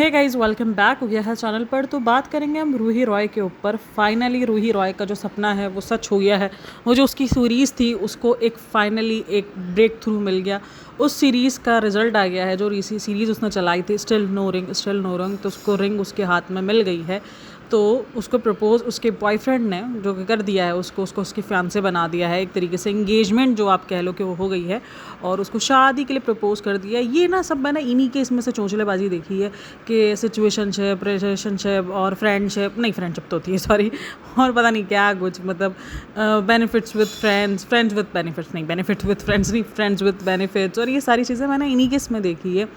Hey guys, welcome back हो गया है चैनल पर। तो बात करेंगे हम रूही रॉय के ऊपर। फाइनली रूही रॉय का जो सपना है वो सच हो गया है। वो जो उसकी सीरीज़ थी उसको एक फाइनली एक ब्रेक थ्रू मिल गया। उस सीरीज़ का रिजल्ट आ गया है। जो सीरीज़ उसने चलाई थी स्टिल नो रिंग, तो उसको रिंग उसके हाथ में मिल गई है। तो उसको प्रपोज उसके बॉयफ्रेंड ने जो कर दिया है, उसको उसकी फियांसे बना दिया है। एक तरीके से इंगेजमेंट जो आप कह लो कि वो हो गई है और उसको शादी के लिए प्रपोज कर दिया है। ये ना सब मैंने इन्हीं के इसमें से चोंचलेबाजी देखी है कि सिचुएशनशिप, रिलेशनशिप और फ्रेंडशिप, नहीं फ्रेंडशिप तो होती है सॉरी, और पता नहीं क्या कुछ, मतलब benefits with friends, friends with benefits, नहीं बेनिफिट्स विद फ्रेंड्स नहीं, फ्रेंड्स विद बेनिफिट्स, और ये सारी चीज़ें मैंने इन्हीं केस में देखी है।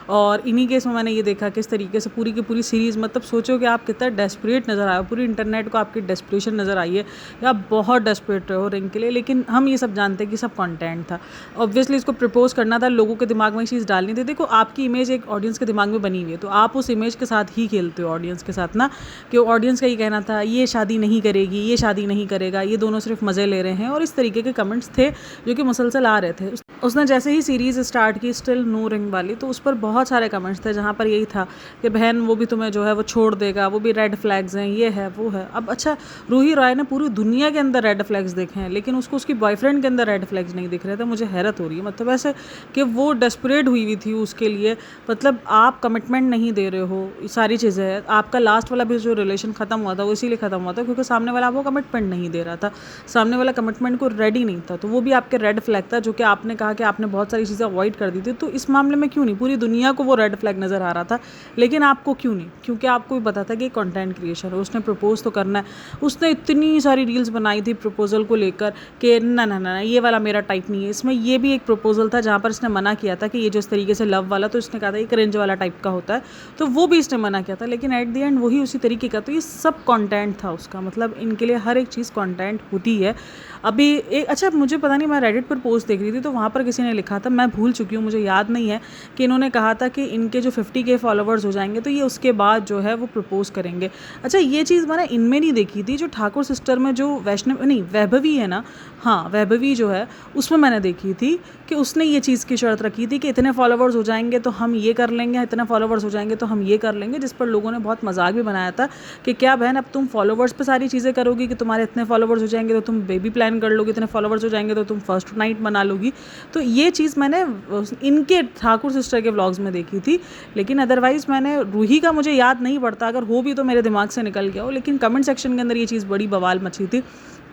और इन्हीं केस में मैंने ये देखा किस तरीके से पूरी की पूरी सीरीज़, मतलब सोचो कि आप कितना डेस्परेट नज़र आए हो, पूरी इंटरनेट को आपकी डेस्परेशन नज़र आई है कि आप बहुत डेस्परेट हो रिंग के लिए। लेकिन हम ये सब जानते हैं कि सब कंटेंट था। ऑब्वियसली इसको प्रपोज करना था, लोगों के दिमाग में ये चीज़ डालनी थी। देखो, आपकी इमेज एक ऑडियंस के दिमाग में बनी हुई है, तो आप उस इमेज के साथ ही खेलते हो ऑडियंस के साथ ना, कि ऑडियंस का ये कहना था ये शादी नहीं करेगी, ये शादी नहीं करेगा, ये दोनों सिर्फ मज़े ले रहे हैं, और इस तरीके के कमेंट्स थे जो कि मुसलसल आ रहे थे। उसने जैसे ही सीरीज़ स्टार्ट की स्टिल नो रिंग वाली, तो उस पर बहुत सारे कमेंट्स थे जहाँ पर यही था कि बहन वो भी तुम्हें जो है वो छोड़ देगा, वो भी रेड फ्लैग्स हैं, ये है वो है। अब अच्छा, रूही रॉय ने पूरी दुनिया के अंदर रेड फ्लैग्स देखे हैं, लेकिन उसको उसकी बॉयफ्रेंड के अंदर रेड फ्लैग्स नहीं दिख रहे थे। मुझे हैरत हो रही है, मतलब ऐसे कि वो डेस्परेट हुई थी उसके लिए। मतलब आप कमिटमेंट नहीं दे रहे हो, सारी चीज़ें हैं। आपका लास्ट वाला भी जो रिलेशन ख़त्म हुआ था वो इसीलिए ख़त्म हुआ था क्योंकि सामने वाला आपको कमिटमेंट नहीं दे रहा था, सामने वाला कमिटमेंट को रेडी नहीं था। तो वो भी आपके रेड फ्लैग था, जो कि आपने कहा कि आपने बहुत सारी चीज़ें अवॉइड कर दी थी। तो इस मामले में क्यों नहीं, पूरी दुनिया को वो रेड फ्लैग नज़र आ रहा था, लेकिन आपको क्यों नहीं? क्योंकि आपको भी पता था कि कंटेंट क्रिएशन है, उसने प्रपोज तो करना है। उसने इतनी सारी रील्स बनाई थी प्रपोजल को लेकर कि ना ना ना ये वाला मेरा टाइप नहीं है। इसमें ये भी एक प्रपोजल था जहाँ पर इसने मना किया था कि ये जो इस तरीके से लव वाला, तो इसने कहा था ये क्रिंज वाला टाइप का होता है, तो वो भी इसने मना किया था। लेकिन एट द एंड वही उसी तरीके का, तो ये सब कंटेंट था उसका। मतलब इनके लिए हर एक चीज़ कंटेंट होती है। अभी एक अच्छा, मुझे पता नहीं, मैं रेडिट पर पोस्ट देख रही थी तो वहाँ पर किसी ने लिखा था, मैं भूल चुकी हूँ, मुझे याद नहीं है, कि इन्होंने कहा था कि इनके जो 50K फॉलोवर्स हो जाएंगे तो ये उसके बाद जो है वो प्रपोज करेंगे। अच्छा, ये चीज़ मैंने इनमें नहीं देखी थी, जो ठाकुर सिस्टर में जो वैष्णव नहीं वैभवी है ना, हाँ वैभवी जो है, उसमें मैंने देखी थी कि उसने ये चीज़ की शर्त रखी थी कि इतने फॉलोवर्स हो जाएंगे तो हम ये कर लेंगे, इतने फॉलोवर्स हो जाएंगे तो हम ये कर लेंगे, जिस पर लोगों ने बहुत मजाक भी बनाया था कि क्या बहन अब तुम फॉलोवर्स पे सारी चीज़ें करोगी कि तुम्हारे इतने फॉलोवर्स हो जाएंगे तो तुम बेबी प्लान कर लोगी, इतने फॉलोवर्स हो जाएंगे तो तुम फर्स्ट नाइट मना लोगी। तो ये चीज़ मैंने इनके ठाकुर सिस्टर के व्लॉग्स में देखी थी। लेकिन अदरवाइज़ मैंने रूही का मुझे याद नहीं पड़ता, अगर हो भी तो मेरे दिमाग से निकल गया हो। लेकिन कमेंट सेक्शन के अंदर ये चीज़ बड़ी बवाल मची थी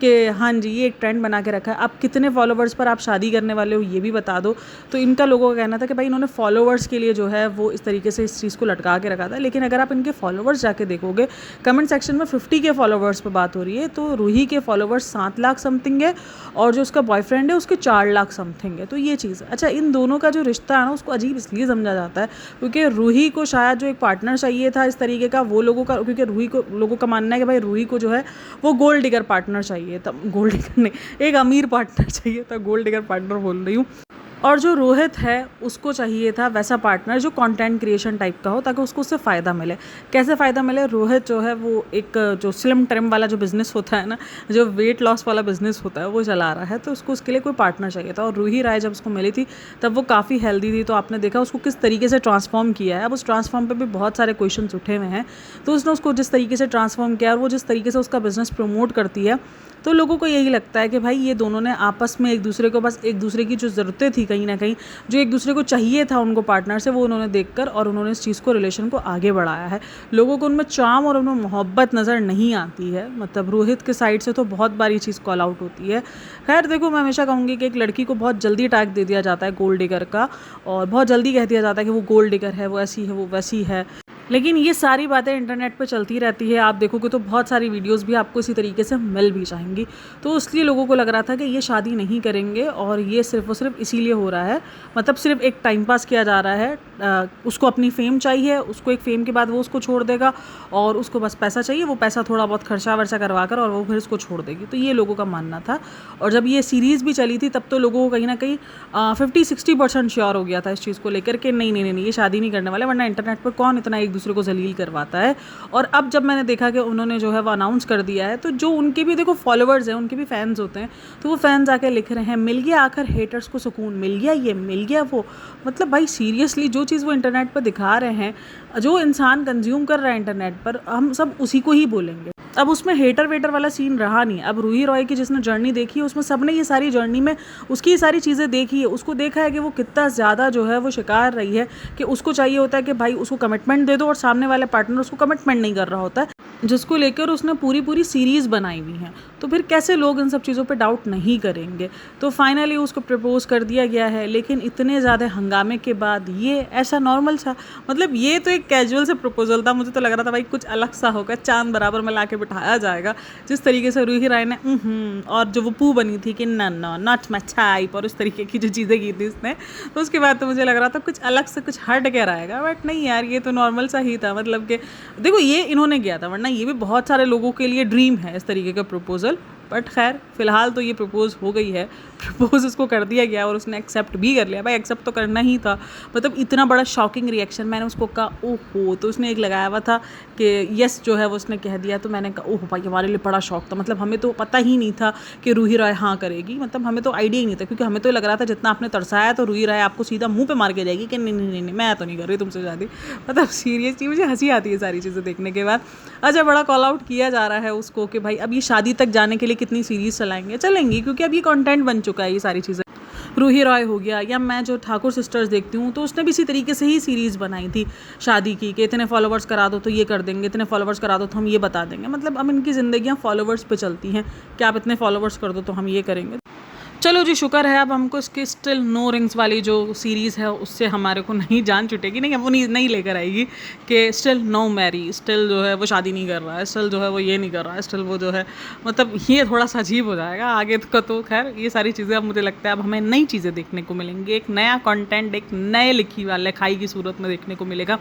कि हाँ जी, ये एक ट्रेंड बना के रखा है, आप कितने फॉलोवर्स पर आप शादी करने वाले हो ये भी बता दो। तो इनका लोगों का कहना था कि भाई इन्होंने फॉलोवर्स के लिए जो है वो इस तरीके से इस चीज़ को लटका के रखा था। लेकिन अगर आप इनके फॉलोवर्स जाके देखोगे, कमेंट सेक्शन में 50K फॉलोवर्स पर बात हो रही है, तो रूही के फॉलोवर्स 7 लाख समथिंग है और जो उसका बॉयफ्रेंड है उसके 4 लाख समथिंग है। तो ये चीज़, अच्छा, इन दोनों का जो रिश्ता है ना उसको अजीब इसलिए समझा जाता है क्योंकि रूही को शायद जो एक पार्टनर चाहिए था इस तरीके का, वो लोगों का, क्योंकि रूही को, लोगों का मानना है कि भाई रूही को जो है वो गोल्ड डिगर पार्टनर चाहिए था, गोल्ड डिगर नहीं, एक अमीर पार्टनर चाहिए था, गोल्ड डिगर पार्टनर बोल रही हूँ। और जो रोहित है उसको चाहिए था वैसा पार्टनर जो कंटेंट क्रिएशन टाइप का हो, ताकि उसको उससे फ़ायदा मिले। कैसे फ़ायदा मिले? रोहित जो है वो एक जो स्लिम ट्रिम वाला जो बिज़नेस होता है ना, जो वेट लॉस वाला बिज़नेस होता है वो चला रहा है, तो उसको उसके लिए कोई पार्टनर चाहिए था। और रूही राय जब उसको मिली थी तब वो काफ़ी हेल्दी थी, तो आपने देखा उसको किस तरीके से ट्रांसफॉर्म किया है। अब उस ट्रांसफॉर्म पर भी बहुत सारे क्वेश्चन उठे हुए हैं, तो उसने उसको जिस तरीके से ट्रांसफॉर्म किया और वो जिस तरीके से उसका बिज़नेस प्रमोट करती है, तो लोगों को यही लगता है कि भाई ये दोनों ने आपस में एक दूसरे को, बस एक दूसरे की जो ज़रूरतें थी कहीं ना कहीं, जो एक दूसरे को चाहिए था उनको पार्टनर से, वो उन्होंने देखकर और उन्होंने इस चीज़ को, रिलेशन को आगे बढ़ाया है। लोगों को उनमें चार्म और उनमें मोहब्बत नज़र नहीं आती है। मतलब रोहित के साइड से तो बहुत बार ये चीज़ कॉल आउट होती है। खैर देखो, मैं हमेशा कहूँगी कि एक लड़की को बहुत जल्दी टैग दे दिया जाता है गोल्ड डिगर का, और बहुत जल्दी कह दिया जाता है कि वो गोल्ड डिगर है, वो ऐसी है, वो वैसी है। लेकिन ये सारी बातें इंटरनेट पे चलती रहती है, आप देखोगे तो बहुत सारी वीडियोस भी आपको इसी तरीके से मिल भी जाएंगी। तो इसलिए लोगों को लग रहा था कि ये शादी नहीं करेंगे और ये सिर्फ और सिर्फ इसीलिए हो रहा है, मतलब सिर्फ एक टाइम पास किया जा रहा है। उसको अपनी फेम चाहिए, उसको एक फेम के बाद वो उसको छोड़ देगा और उसको बस पैसा चाहिए, वो पैसा थोड़ा बहुत खर्चा वर्चा करवा कर और वो फिर उसको छोड़ देगी। तो ये लोगों का मानना था। और जब ये सीरीज़ भी चली थी तब तो लोगों को कहीं ना कहीं 50-60% श्योर हो गया था इस चीज़ को लेकर के नहीं नहीं नहीं, ये शादी नहीं करने वाले, वरना इंटरनेट पर कौन इतना एक दूसरे को जलील करवाता है। और अब जब मैंने देखा कि उन्होंने जो है वो अनाउंस कर दिया है, तो जो उनके भी देखो फॉलोअर्स हैं, उनके भी फैंस होते हैं, तो वो फैंस आके लिख रहे हैं मिल गया आखिर हेटर्स को सुकून, मिल गया ये, मिल गया वो। मतलब भाई सीरियसली जो चीज़ वो इंटरनेट पर दिखा रहे हैं, जो इंसान कंज्यूम कर रहा है इंटरनेट पर, हम सब उसी को ही बोलेंगे। अब उसमें हेटर वेटर वाला सीन रहा नहीं। अब रूही रॉय की जिसने जर्नी देखी है, उसमें सबने ये सारी जर्नी में उसकी ये सारी चीज़ें देखी है, उसको देखा है कि वो कितना ज़्यादा जो है वो शिकार रही है, कि उसको चाहिए होता है कि भाई उसको कमिटमेंट दे दो, और सामने वाले पार्टनर उसको कमिटमेंट नहीं कर रहा होता है, जिसको लेकर उसने पूरी सीरीज़ बनाई हुई है। तो फिर कैसे लोग इन सब चीज़ों पे डाउट नहीं करेंगे। तो फाइनली उसको प्रपोज कर दिया गया है, लेकिन इतने ज़्यादा हंगामे के बाद ये ऐसा नॉर्मल सा, मतलब ये तो एक कैजुअल से प्रपोजल था। मुझे तो लग रहा था भाई कुछ अलग सा होगा, चांद बराबर में ला के बिठाया जाएगा। जिस तरीके से रूही राय ने और जो वो पू बनी थी कि no no not my type, और उस तरीके की जो चीज़ें की थी उसने, तो उसके बाद तो मुझे लग रहा था कुछ अलग से कुछ हट के रहेगा। बट नहीं यार, ये तो नॉर्मल सा ही था। मतलब कि देखो ये इन्होंने किया था, वरना ये भी बहुत सारे लोगों के लिए ड्रीम है इस तरीके का प्रपोजल। बट खैर फिलहाल तो ये प्रपोज हो गई है, प्रपोज उसको कर दिया गया और उसने एक्सेप्ट भी कर लिया। भाई एक्सेप्ट तो करना ही था। मतलब इतना बड़ा शॉकिंग रिएक्शन, मैंने उसको कहा ओहो, तो उसने एक लगाया हुआ था कि यस जो है वो उसने कह दिया, तो मैंने कहा ओह भाई हमारे लिए बड़ा शौक था। मतलब हमें तो पता ही नहीं था कि रूही राय हाँ करेगी, मतलब हमें तो आइडिया ही नहीं था, क्योंकि हमें तो लग रहा था जितना आपने तरसाया तो रूही राय आपको सीधा मुंह पे मार के जाएगी कि नहीं नहीं नहीं, नहीं मैं तो नहीं कर रही तुमसे शादी। मतलब सीरियसली मुझे हंसी आती है सारी चीज़ें देखने के बाद। अच्छा बड़ा कॉल आउट किया जा रहा है उसको कि भाई अब ये शादी तक जाने के लिए कितनी सीरीज चलेंगी, क्योंकि अब ये कंटेंट बन चुका है ये सारी चीज़ें। रूही रॉय हो गया, या मैं जो ठाकुर सिस्टर्स देखती हूँ, तो उसने भी इसी तरीके से ही सीरीज़ बनाई थी शादी की, कि इतने फॉलोवर्स करा दो तो ये कर देंगे, इतने फॉलोवर्स करा दो तो हम ये बता देंगे। मतलब अब इनकी ज़िंदगियाँ फॉलोवर्स पे चलती हैं कि आप इतने फॉलोवर्स कर दो तो हम ये करेंगे। चलो जी शुक्र है, अब हमको इसकी स्टिल नो रिंग्स वाली जो सीरीज़ है उससे हमारे को नहीं जान छुटेगी, नहीं अब वो नहीं लेकर आएगी कि स्टिल नो मैरी, स्टिल जो है वो शादी नहीं कर रहा है, स्टिल जो है वो ये नहीं कर रहा है, स्टिल वो जो है, मतलब ये थोड़ा सा अजीब हो जाएगा आगे का। तो खैर ये सारी चीज़ें अब मुझे लगता है अब हमें नई चीज़ें देखने को मिलेंगी, एक नया कंटेंट एक नए लिखाई की सूरत में देखने को मिलेगा।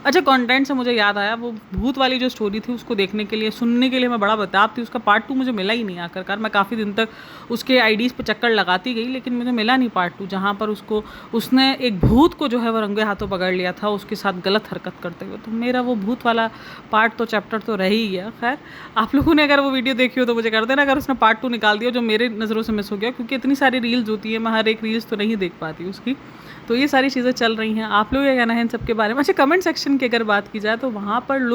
अच्छा कंटेंट से मुझे याद आया, वो भूत वाली जो स्टोरी थी उसको देखने के लिए, सुनने के लिए मैं बड़ा बेताब थी। उसका पार्ट 2 मुझे मिला ही नहीं आखिरकार। मैं काफ़ी दिन तक उसके आईडीज़ पे चक्कर लगाती गई, लेकिन मुझे मिला नहीं पार्ट 2, जहाँ पर उसने एक भूत को जो है वो रंगे हाथों पकड़ लिया था उसके साथ गलत हरकत करते हुए। तो मेरा वो भूत वाला पार्ट तो चैप्टर तो रह ही गया। खैर आप लोगों ने अगर वो वीडियो देखी हो तो मुझे कर देना अगर उसने पार्ट 2 निकाल दिया जो मेरे नज़रों से मिस हो गया, क्योंकि इतनी सारी रील्स होती है, मैं हर एक रील्स तो नहीं देख पाती उसकी। तो ये सारी चीज़ें चल रही हैं। आप लोग क्या कहना है इन सब के बारे में? अच्छा कमेंट सेक्शन की अगर बात की जाए तो वहाँ पर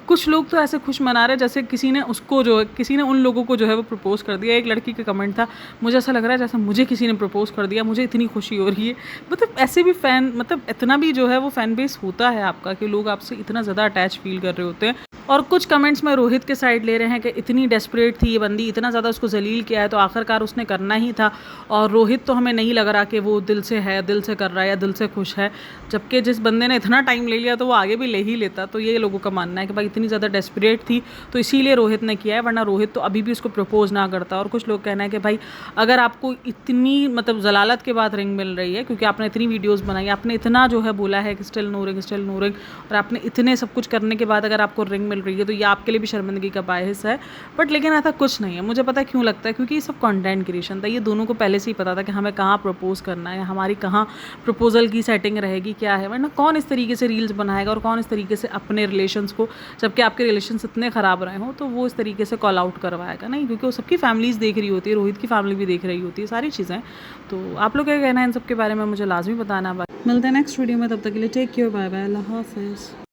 कुछ लोग तो ऐसे खुश मना रहे जैसे किसी ने उन लोगों को जो है वो प्रपोज कर दिया। एक लड़की का कमेंट था, मुझे ऐसा लग रहा है जैसे मुझे किसी ने प्रपोज कर दिया, मुझे इतनी खुशी हो रही है। मतलब ऐसे भी मतलब इतना भी जो है वो फैन बेस होता है आपका कि लोग आपसे इतना ज़्यादा अटैच फील कर रहे होते हैं। और कुछ कमेंट्स में रोहित के साइड ले रहे हैं कि इतनी डेस्परेट थी ये बंदी, इतना ज़्यादा उसको जलील किया है तो आखिरकार उसने करना ही था। और रोहित तो हमें नहीं लग रहा कि वो दिल से कर रहा है या दिल से खुश है, जबकि जिस बंदे ने इतना टाइम ले लिया तो वो आगे भी ले ही लेता। तो ये लोगों का मानना है कि भाई इतनी ज़्यादा डेस्परेट थी तो इसीलिए रोहित ने किया है, वरना रोहित तो अभी भी उसको प्रपोज ना करता। और कुछ लोग कहना है कि भाई अगर आपको इतनी मतलब जलालत के बाद रिंग मिल रही है, क्योंकि आपने इतनी वीडियोज़ बनाई, आपने इतना जो है बोला है कि स्टिल नो रिंग, और आपने इतने सब कुछ करने के बाद अगर आपको रिंग मिल रही है तो ये आपके लिए भी शर्मिंदगी का बायस है। बट लेकिन ऐसा कुछ नहीं है। मुझे पता है क्यों लगता है, क्योंकि ये सब कंटेंट क्रिएशन था। ये दोनों को पहले से ही पता था कि हमें कहाँ प्रपोज करना है, हमारी कहाँ प्रपोजल की सेटिंग रहेगी, क्या है। वरना कौन इस तरीके से रील्स बनाएगा और कौन इस तरीके से अपने रिलेशंस को, जबकि आपके रिलेशंस इतने ख़राब रहे हों, तो वो इस तरीके से कॉल आउट करवाएगा नहीं, क्योंकि वो सबकी फैमिलीज़ देख रही होती है, रोहित की फैमिली भी देख रही होती है, सारी चीज़ें। तो आप लोग क्या कहना है इन सब के बारे में मुझे लाजमी बताना। मिलते हैं नेक्स्ट वीडियो में, तब तक के लिए टेक केयर, बाय बाय, अल्लाह हाफ़िज़।